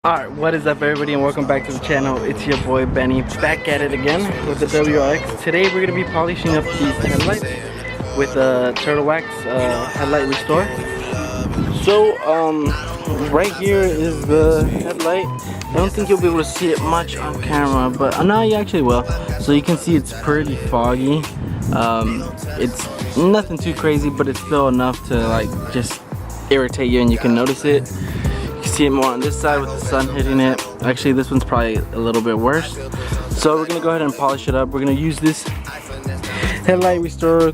Alright, what is up everybody and welcome back to the channel. It's your boy Benny back at it again with the WRX. Today we're going to be polishing up these headlights with Turtle Wax Headlight Restore. So right here is the headlight. I don't think you'll be able to see it much on camera, but no, you actually will. So you can see it's pretty foggy. It's nothing too crazy, but it's still enough to like just irritate you and you can notice it. You can see it more on this side with the sun hitting it. Actually, this one's probably a little bit worse. So we're gonna go ahead and polish it up. We're gonna use this Headlight Restore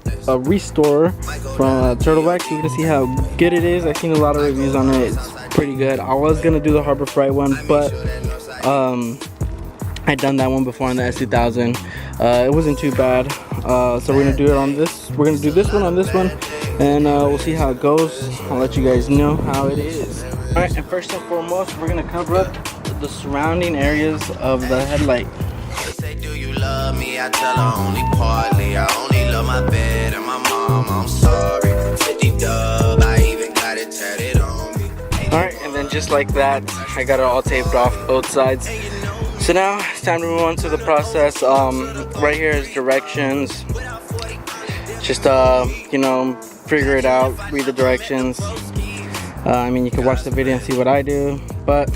from Turtle Wax. We're gonna see how good it is. I've seen a lot of reviews on it. It's pretty good. I was gonna do the Harbor Freight one, but I'd done that one before on the S2000. It wasn't too bad. So we're gonna do it on this. We're gonna do this one on this one, and we'll see how it goes. I'll let you guys know how it is. Alright, and first and foremost, we're gonna cover up the surrounding areas of the headlight. They say, do you love me? I tell her only partly. I only love my bed and my mom. I'm sorry. 50 dub, I even got it tatted on me. Alright, and then just like that, I got it all taped off both sides. So now it's time to move on to the process. Right here is directions. Just you know, figure it out, read the directions. I mean, you can watch the video and see what I do, but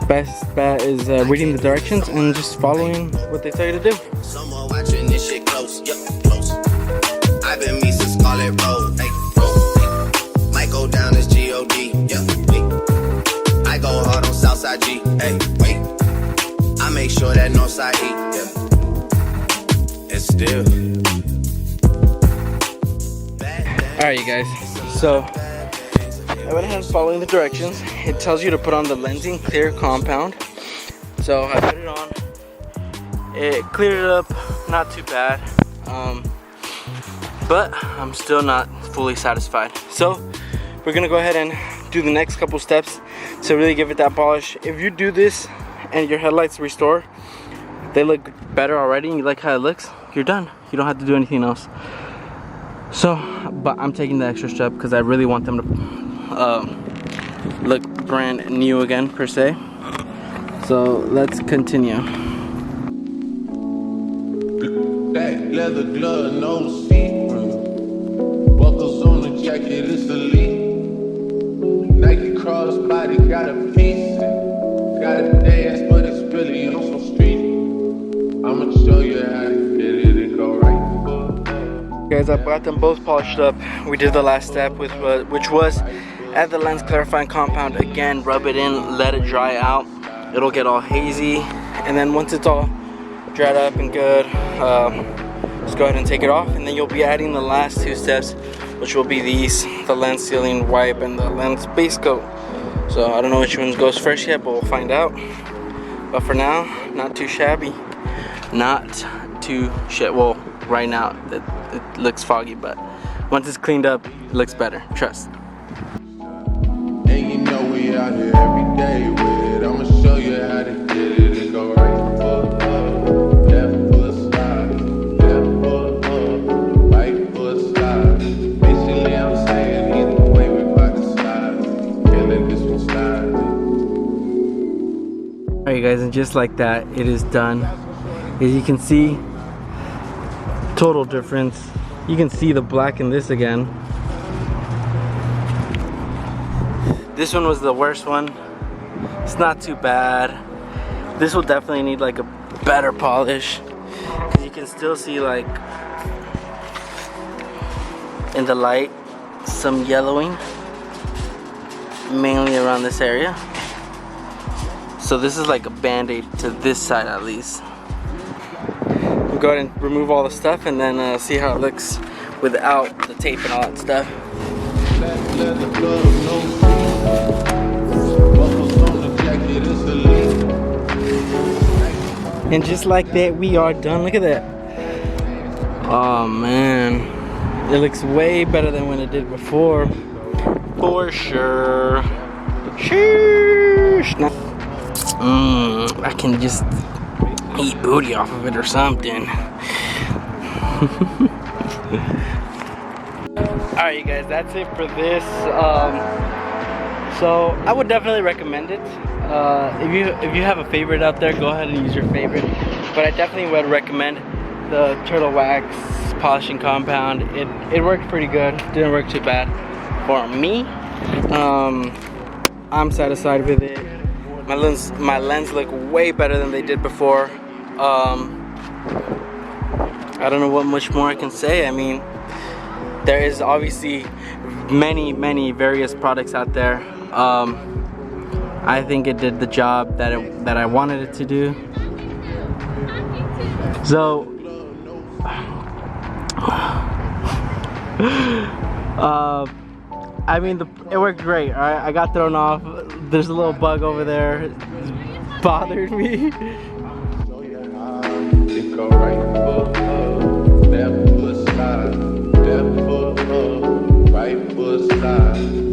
best bet is reading the directions and just following what they tell you to do. Someone watching this shit close, close. I've been me since Scarlet Road, road. Might go down as G-O-D, wait. I go hard on Southside G, wait. I make sure that Northside E, it's still. Alright, you guys, so I went ahead and following the directions. It tells you to put on the lensing clear compound. So I put it on. It cleared it up, not too bad. But I'm still not fully satisfied. So we're gonna go ahead and do the next couple steps to really give it that polish. If you do this and your headlights restore, they look better already and you like how it looks, you're done. You don't have to do anything else. So, but I'm taking the extra step because I really want them to look brand new again per se. So let's continue. Black leather glove, no see-through. Buckles on the jacket, it's elite. Nike crossbody got a piece. Got a dance, but it's really on some street. I'ma show you how to get it and go right. Guys, I've got them both polished up. We did the last step with which was add the lens clarifying compound again, rub it in, let it dry out. It'll get all hazy, and then once it's all dried up and good, just go ahead and take it off, and then you'll be adding the last two steps, which will be these, the lens sealing wipe and the lens base coat. So I don't know which one goes first yet, but we'll find out. But for now, not too shabby. Not too well, right now it looks foggy, but once it's cleaned up, it looks better, trust. And you know we out here every day with it. I'ma show you how to get it and go right foot up, left foot slide, left foot up, right foot slide. Basically I'm saying either way we about to slide. Can't let this one slide. Alright guys, and just like that, it is done. As you can see, total difference. You can see the black in this again. This one was the worst one. It's not too bad. This will definitely need like a better polish, because you can still see like in the light some yellowing, mainly around this area. So this is like a band-aid to this side at least. We'll go ahead and remove all the stuff and then see how it looks without the tape and all that stuff. Black leather glove, no see-through. Buckles on the jacket, it's elite. And just like that, we are done. Look at that. Oh man, it looks way better than when it did before, for sure. Sheesh. I can just eat booty off of it or something. Alright you guys, that's it for this. So I would definitely recommend it. If you have a favorite out there, go ahead and use your favorite. But I definitely would recommend the Turtle Wax polishing compound. It worked pretty good. Didn't work too bad for me. I'm satisfied with it. My lens look way better than they did before. I don't know what much more I can say. I mean, there is obviously many various products out there. I think it did the job that I wanted it to do. So I mean, it worked great. All right, I got thrown off. There's a little bug over there. It bothered me. Go right foot up, left foot slide, left foot up, right foot slide.